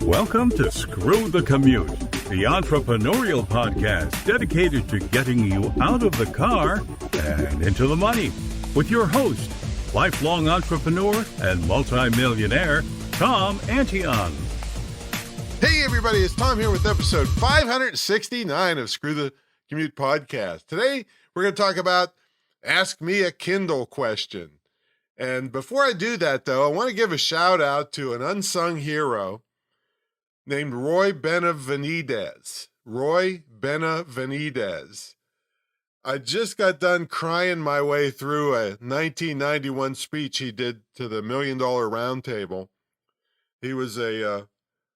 Welcome to Screw the Commute, the entrepreneurial podcast dedicated to getting you out of the car and into the money with your host, lifelong entrepreneur and multimillionaire, Tom Antion. Hey everybody, it's Tom here with episode 569 of Screw the Commute podcast. Today, we're going to talk about Ask Me a Kindle question. And before I do that, though, I want to give a shout out to an unsung hero named Roy Benavides. Roy Benavides. I just got done crying my way through a 1991 speech he did to the $1 Million Roundtable. He was a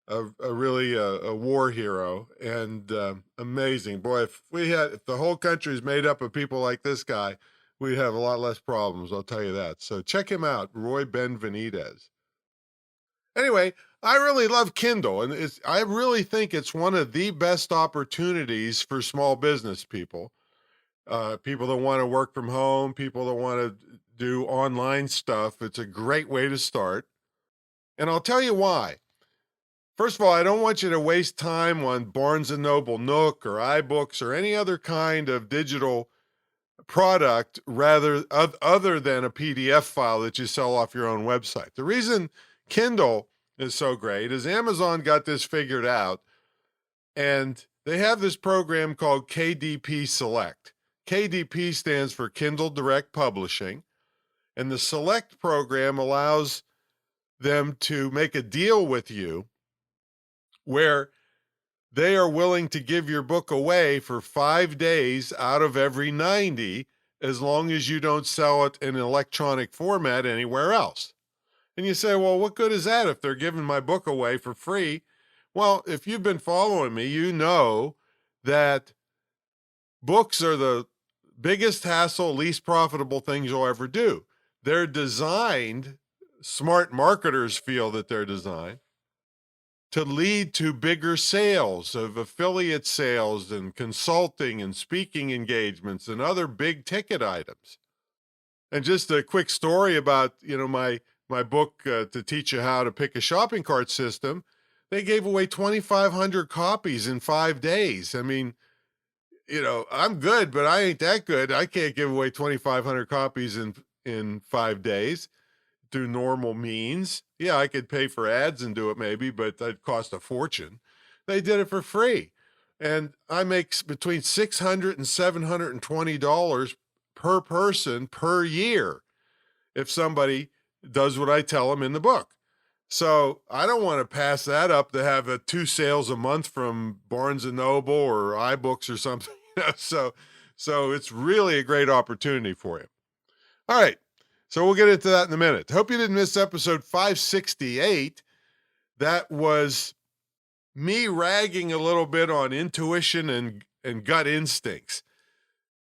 war hero and amazing. Boy, if the whole country is made up of people like this guy, we'd have a lot less problems, I'll tell you that. So check him out, Roy Benavides. Anyway, I really love Kindle, and I really think it's one of the best opportunities for small business people. People that want to work from home, people that want to do online stuff. It's a great way to start. And I'll tell you why. First of all, I don't want you to waste time on Barnes & Noble Nook or iBooks or any other kind of digital product other than a PDF file that you sell off your own website. The reason Kindle is so great is Amazon got this figured out, and they have this program called KDP Select. KDP stands for Kindle Direct Publishing, and the Select program allows them to make a deal with you where they are willing to give your book away for 5 days out of every 90, as long as you don't sell it in an electronic format anywhere else. And you say, well, what good is that if they're giving my book away for free? Well, if you've been following me, you know that books are the biggest hassle, least profitable things you'll ever do. They're designed, smart marketers feel that they're designed to lead to bigger sales of affiliate sales and consulting and speaking engagements and other big ticket items. And just a quick story about, my book to teach you how to pick a shopping cart system. They gave away 2,500 copies in 5 days. I mean, I'm good, but I ain't that good. I can't give away 2,500 copies in 5 days through normal means. Yeah, I could pay for ads and do it maybe, but that'd cost a fortune. They did it for free. And I make between $600 and $720 per person per year if somebody does what I tell them in the book. So I don't want to pass that up to have 2 sales a month from Barnes & Noble or iBooks or something. So it's really a great opportunity for you. All right. So we'll get into that in a minute. Hope you didn't miss episode 568. That was me ragging a little bit on intuition and gut instincts.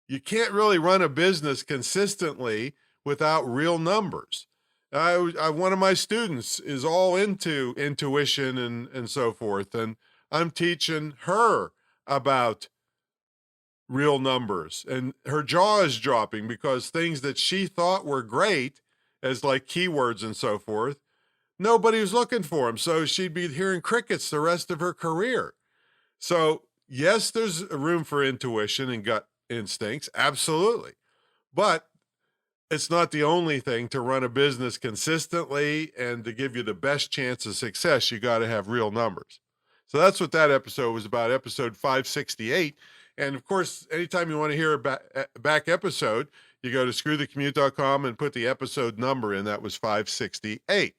You can't really run a business consistently without real numbers. One of my students is all into intuition and so forth, and I'm teaching her about real numbers, and her jaw is dropping because things that she thought were great as like keywords and so forth, nobody was looking for them. So she'd be hearing crickets the rest of her career. So yes, there's room for intuition and gut instincts. Absolutely. But it's not the only thing to run a business consistently and to give you the best chance of success. You got to have real numbers. So that's what that episode was about, episode 568. And of course, anytime you want to hear a back episode, you go to screwthecommute.com and put the episode number in. That was 568.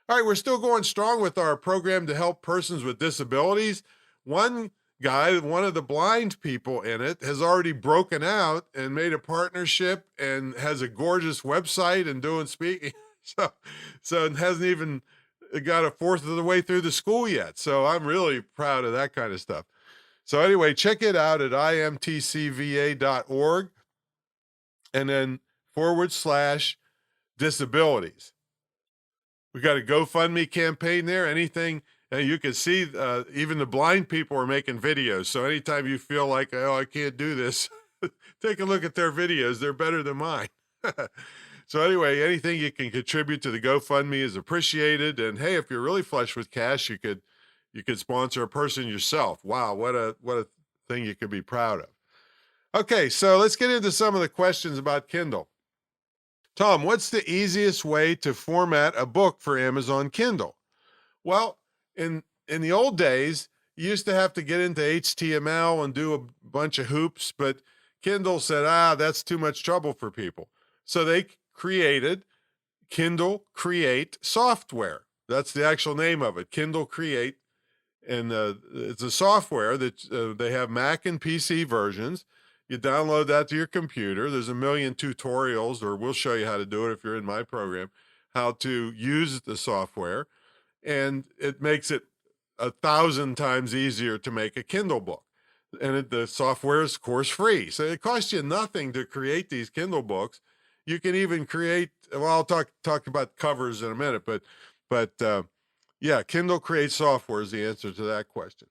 All right, we're still going strong with our program to help persons with disabilities. One guy, one of the blind people in it, has already broken out and made a partnership and has a gorgeous website and doing speaking. So it hasn't even got a fourth of the way through the school yet. So I'm really proud of that kind of stuff. So anyway, check it out at imtcva.org and then /disabilities. We got a GoFundMe campaign there. Anything, and you can see even the blind people are making videos. So anytime you feel like, oh, I can't do this, take a look at their videos. They're better than mine. So anyway, anything you can contribute to the GoFundMe is appreciated. And hey, if you're really flush with cash, you could You could sponsor a person yourself. Wow, what a thing you could be proud of. Okay, so let's get into some of the questions about Kindle. Tom, what's the easiest way to format a book for Amazon Kindle? Well, in the old days, you used to have to get into HTML and do a bunch of hoops, but Kindle said, that's too much trouble for people. So they created Kindle Create software. That's the actual name of it, Kindle Create. And it's a software that they have Mac and PC versions. You download that to your computer. There's a million tutorials, or we'll show you how to do it if you're in my program, how to use the software. And it makes it 1,000 times easier to make a Kindle book. And the software is, of course, free. So it costs you nothing to create these Kindle books. You can even create, well, I'll talk about covers in a minute, but yeah, Kindle Create software is the answer to that question.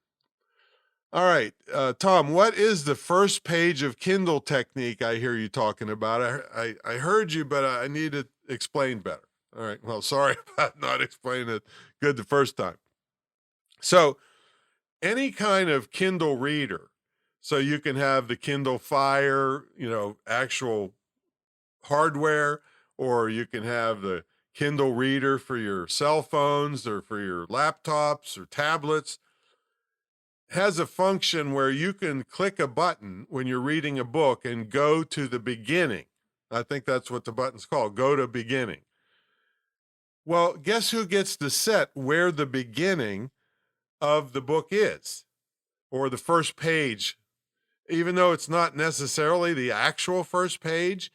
All right, Tom, what is the first page of Kindle technique I hear you talking about? I heard you, but I need it explained better. All right, well, sorry about not explaining it good the first time. So any kind of Kindle reader, so you can have the Kindle Fire, actual hardware, or you can have the Kindle reader for your cell phones or for your laptops or tablets, has a function where you can click a button when you're reading a book and go to the beginning. I think that's what the button's called, go to beginning. Well, guess who gets to set where the beginning of the book is, or the first page? Even though it's not necessarily the actual first page,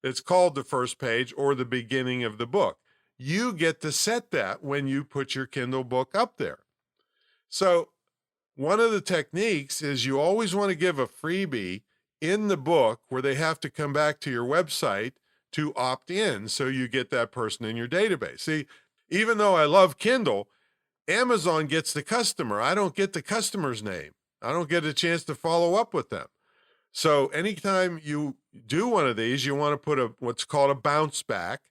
it's called the first page or the beginning of the book. You get to set that when you put your Kindle book up there. So one of the techniques is you always want to give a freebie in the book where they have to come back to your website to opt in, so you get that person in your database. See, even though I love Kindle, Amazon gets the customer. I don't get the customer's name. I don't get a chance to follow up with them. So anytime you do one of these, you want to put what's called a bounce back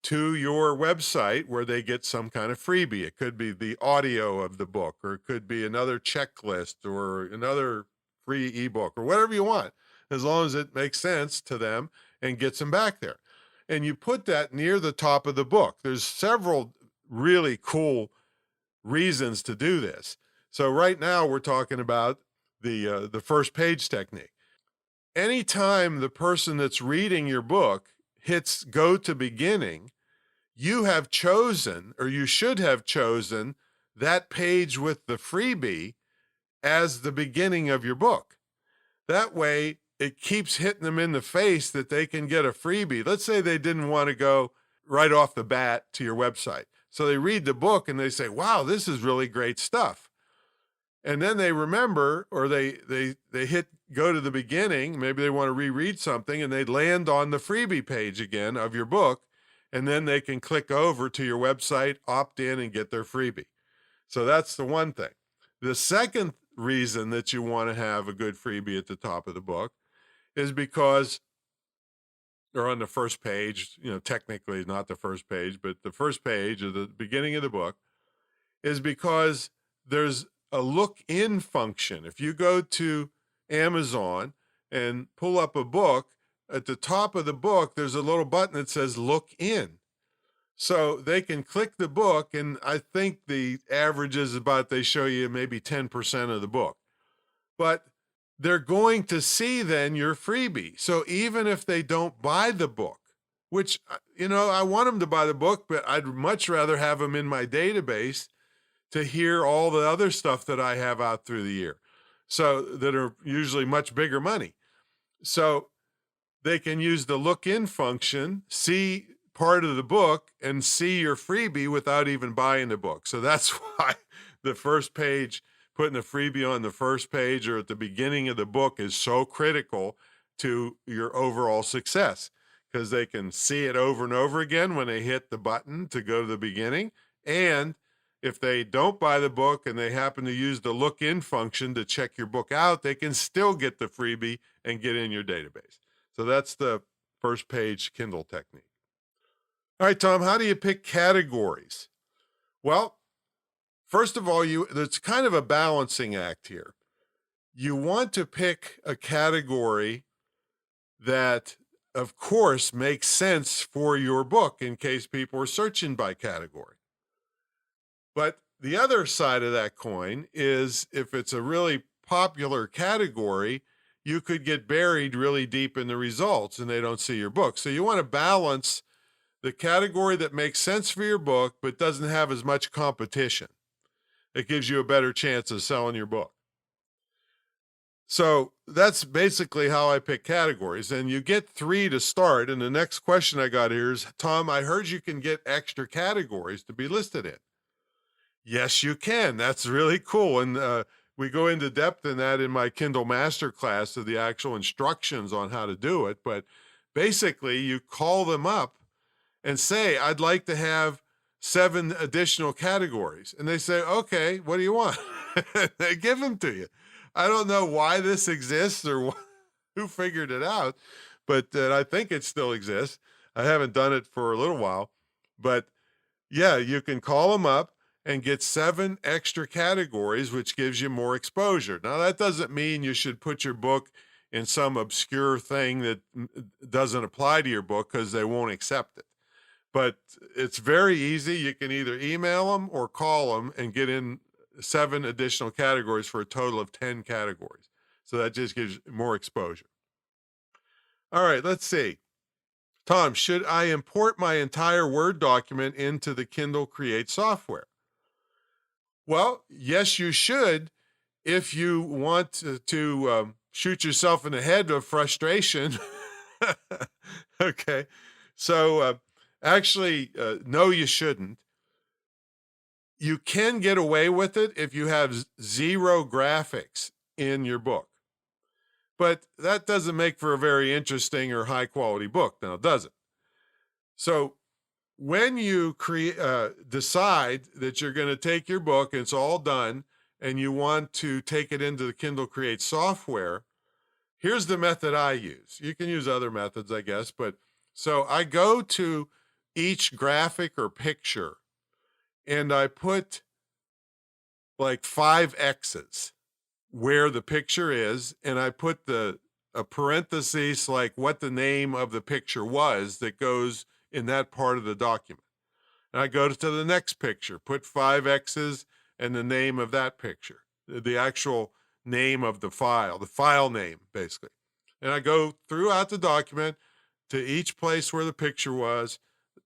to your website where they get some kind of freebie. It could be the audio of the book, or it could be another checklist or another free ebook or whatever you want, as long as it makes sense to them and gets them back there. And you put that near the top of the book. There's several really cool reasons to do this. So right now we're talking about the first page technique. Anytime the person that's reading your book hits go to beginning, you have chosen, or you should have chosen, that page with the freebie as the beginning of your book. That way, it keeps hitting them in the face that they can get a freebie. Let's say they didn't want to go right off the bat to your website. So they read the book and they say, wow, this is really great stuff. And then they remember, or they hit go to the beginning, maybe they want to reread something, and they land on the freebie page again of your book, and then they can click over to your website, opt in, and get their freebie. So that's the one thing. The second reason that you want to have a good freebie at the top of the book is because, or on the first page, technically not the first page, but the first page or the beginning of the book, is because there's a look-in function. If you go to Amazon and pull up a book, at the top of the book, there's a little button that says look in. So they can click the book, and I think the average is about, they show you maybe 10% of the book. But they're going to see then your freebie. So even if they don't buy the book, which, I want them to buy the book, but I'd much rather have them in my database to hear all the other stuff that I have out through the year, so that are usually much bigger money. So they can use the look in function, see part of the book, and see your freebie without even buying the book. So that's why the first page, putting a freebie on the first page or at the beginning of the book, is so critical to your overall success, because they can see it over and over again when they hit the button to go to the beginning. And if they don't buy the book and they happen to use the look in function to check your book out, they can still get the freebie and get in your database. So that's the first page Kindle technique. All right, Tom, how do you pick categories? Well, first of all, there's kind of a balancing act here. You want to pick a category that, of course, makes sense for your book in case people are searching by category. But the other side of that coin is if it's a really popular category, you could get buried really deep in the results and they don't see your book. So you want to balance the category that makes sense for your book but doesn't have as much competition. It gives you a better chance of selling your book. So that's basically how I pick categories. And you get 3 to start. And the next question I got here is, Tom, I heard you can get extra categories to be listed in. Yes, you can. That's really cool. And we go into depth in that in my Kindle Masterclass of the actual instructions on how to do it. But basically, you call them up and say, I'd like to have 7 additional categories. And they say, okay, what do you want? They give them to you. I don't know why this exists or who figured it out, but I think it still exists. I haven't done it for a little while. But yeah, you can call them up and get 7 extra categories, which gives you more exposure. Now, that doesn't mean you should put your book in some obscure thing that doesn't apply to your book because they won't accept it. But it's very easy. You can either email them or call them and get in 7 additional categories for a total of 10 categories. So that just gives more exposure. All right, let's see. Tom, should I import my entire Word document into the Kindle Create software? Well, yes, you should if you want to shoot yourself in the head of frustration. Okay, so actually, no, you shouldn't. You can get away with it if you have 0 graphics in your book. But that doesn't make for a very interesting or high-quality book, now, does it? So when you decide that you're going to take your book, and it's all done, and you want to take it into the Kindle Create software, here's the method I use. You can use other methods, I guess, but so I go to each graphic or picture, and I put like 5 X's where the picture is, and I put a parenthesis like what the name of the picture was that goes in that part of the document. And I go to the next picture, put 5 X's and the name of that picture, the actual name of the file name, basically. And I go throughout the document to each place where the picture was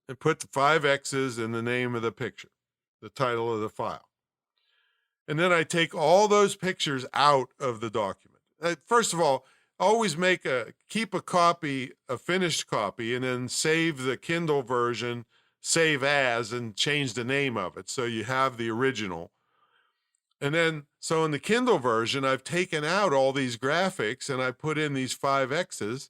and put the 5 X's and the name of the picture, the title of the file. And then I take all those pictures out of the document. First of all, always keep a finished copy, and then save the Kindle version, save as, and change the name of it so you have the original. And then, so in the Kindle version, I've taken out all these graphics and I put in these 5 X's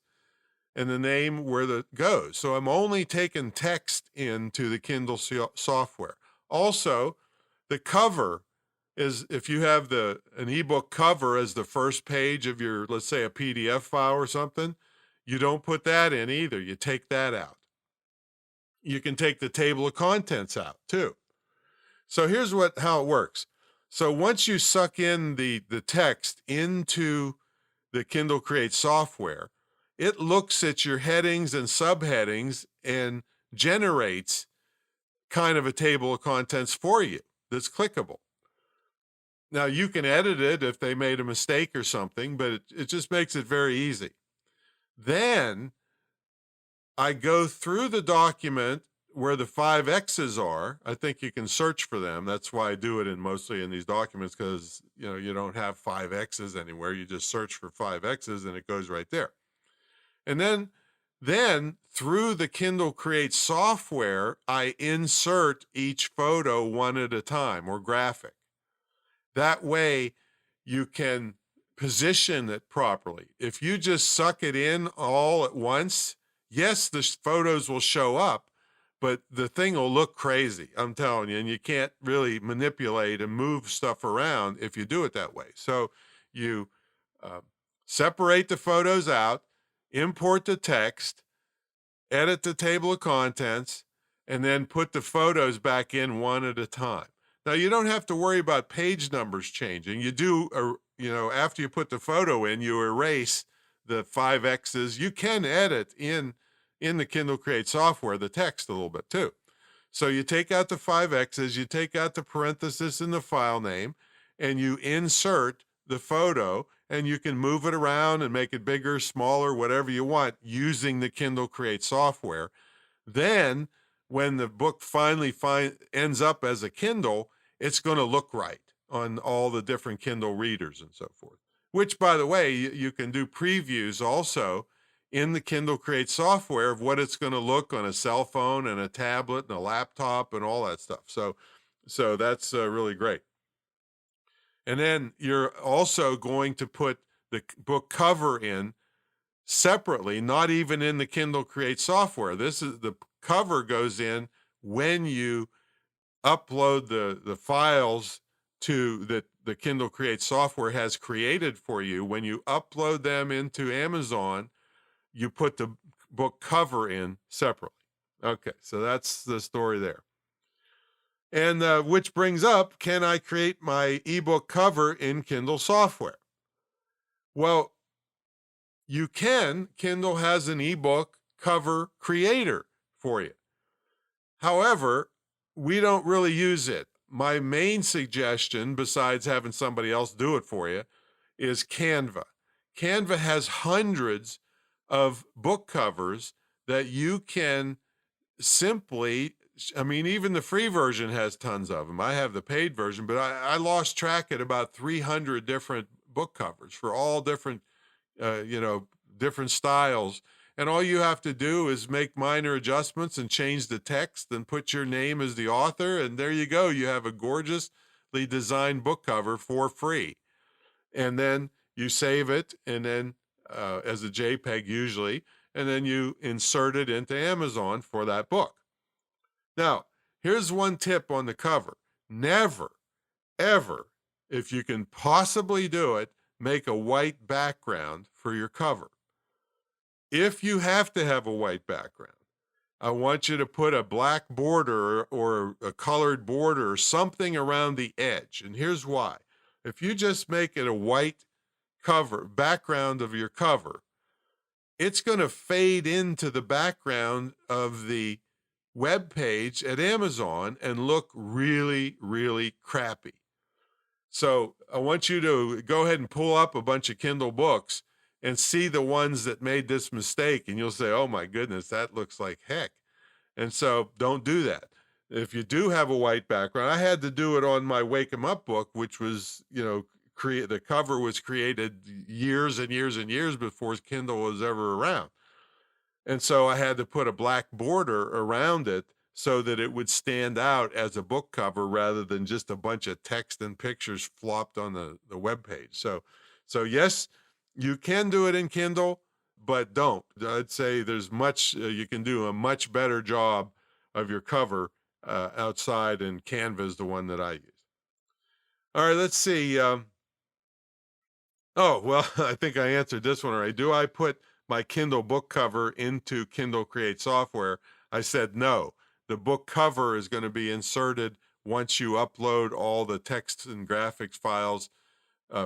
and the name where it goes. So I'm only taking text into the Kindle software. Also, the cover is, if you have an ebook cover as the first page of your, let's say, a PDF file or something, you don't put that in either. You take that out. You can take the table of contents out too. So here's how it works. So once you suck in the text into the Kindle Create software, it looks at your headings and subheadings and generates kind of a table of contents for you that's clickable. Now, you can edit it if they made a mistake or something, but it just makes it very easy. Then I go through the document where the 5 X's are. I think you can search for them. That's why I do it mostly in these documents, because you don't have 5 X's anywhere. You just search for 5 X's and it goes right there. And then through the Kindle Create software, I insert each photo one at a time, or graphic. That way you can position it properly. If you just suck it in all at once, yes, the photos will show up, but the thing will look crazy, I'm telling you, and you can't really manipulate and move stuff around if you do it that way. So you separate the photos out, import the text, edit the table of contents, and then put the photos back in one at a time. Now, you don't have to worry about page numbers changing. You do, after you put the photo in, you erase the 5Xs. You can edit in the Kindle Create software the text a little bit too. So you take out the 5Xs, you take out the parenthesis in the file name, and you insert the photo, and you can move it around and make it bigger, smaller, whatever you want using the Kindle Create software. Then when the book finally ends up as a Kindle, it's going to look right on all the different Kindle readers and so forth. Which, by the way, you can do previews also in the Kindle Create software of what it's going to look on a cell phone and a tablet and a laptop and all that stuff. So that's really great. And then you're also going to put the book cover in separately, not even in the Kindle Create software. The cover goes in when you upload the files that the Kindle Create software has created for you. When you upload them into Amazon, you put the book cover in separately. Okay, so that's the story there. And which brings up, can I create my ebook cover in Kindle software? Well, you can. Kindle has an ebook cover creator for you. However, we don't really use it. My main suggestion, besides having somebody else do it for you, is Canva. Canva has hundreds of book covers that you can simply, even the free version has tons of them. I have the paid version, but I lost track at about 300 different book covers for all different, different styles. And all you have to do is make minor adjustments and change the text and put your name as the author. And there you go. You have a gorgeously designed book cover for free. And then you save it, and then as a JPEG usually, and then you insert it into Amazon for that book. Now, here's one tip on the cover. Never, ever, if you can possibly do it, make a white background for your cover. If you have to have a white background, I want you to put a black border or a colored border or something around the edge. And here's why. If you just make it a white background of your cover, it's going to fade into the background of the web page at Amazon and look really, really crappy. So I want you to go ahead and pull up a bunch of Kindle books and see the ones that made this mistake, and you'll say, oh my goodness, that looks like heck. And so don't do that. If you do have a white background, I had to do it on my Wake 'em Up book, which was, the cover was created years and years and years before Kindle was ever around. And so I had to put a black border around it so that it would stand out as a book cover rather than just a bunch of text and pictures flopped on the web page. So yes, you can do it in Kindle, but don't. I'd say there's much, you can do a much better job of your cover outside, and Canva is the one that I use. All right, let's see. I think I answered this one already. Do I put my Kindle book cover into Kindle Create software? I said no. The book cover is going to be inserted once you upload all the text and graphics files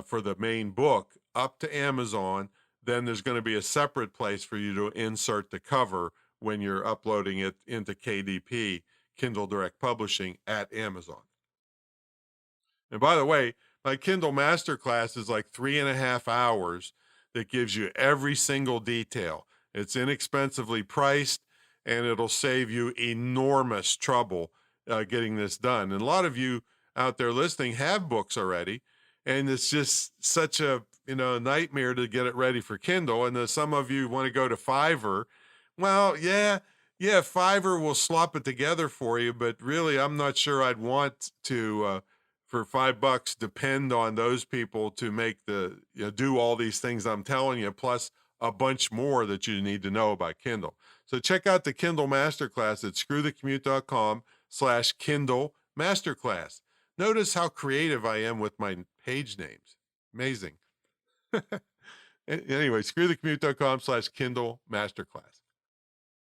for the main book up to Amazon. Then there's going to be a separate place for you to insert the cover when you're uploading it into KDP, Kindle Direct Publishing, at Amazon. And by the way, my Kindle Masterclass is like 3.5 hours that gives you every single detail. It's inexpensively priced, and it'll save you enormous trouble getting this done. And a lot of you out there listening have books already, and it's just such a nightmare to get it ready for Kindle. And some of you want to go to Fiverr. Well, yeah, Fiverr will slop it together for you, but really, I'm not sure I'd want to, for $5, depend on those people to make do all these things I'm telling you, plus a bunch more that you need to know about Kindle. So check out the Kindle Masterclass at screwthecommute.com/Kindle Masterclass. Notice how creative I am with my page names. Amazing. Anyway, screwthecommute.com/Kindle Masterclass.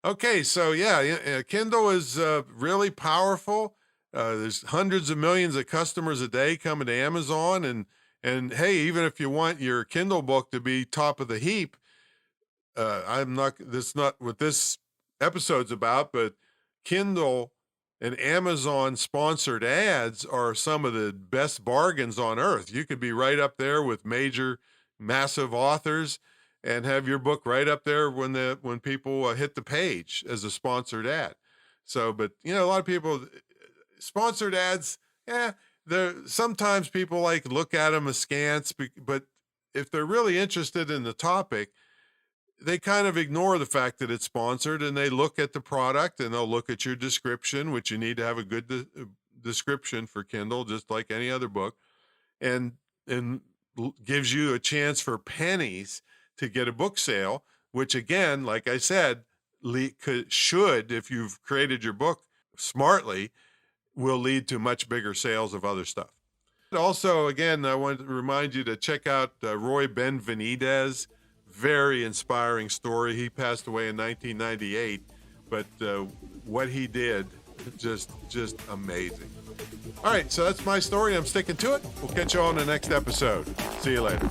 Okay, so yeah, Kindle is really powerful. There's hundreds of millions of customers a day coming to Amazon, and hey, even if you want your Kindle book to be top of the heap, that's not what this episode's about, but Kindle and Amazon sponsored ads are some of the best bargains on earth. You could be right up there with major, massive authors and have your book right up there when people hit the page as a sponsored ad. So, but a lot of people, sponsored ads, sometimes people look at them askance, but if they're really interested in the topic, they kind of ignore the fact that it's sponsored, and they look at the product, and they'll look at your description, which you need to have a good description for Kindle, just like any other book, and gives you a chance for pennies to get a book sale, which again, like I said, should, if you've created your book smartly, will lead to much bigger sales of other stuff. Also, again, I wanted to remind you to check out Roy Benvenidez. Very inspiring story. He passed away in 1998, but what he did, just amazing. All right, so that's my story. I'm sticking to it. We'll catch you on the next episode. See you later.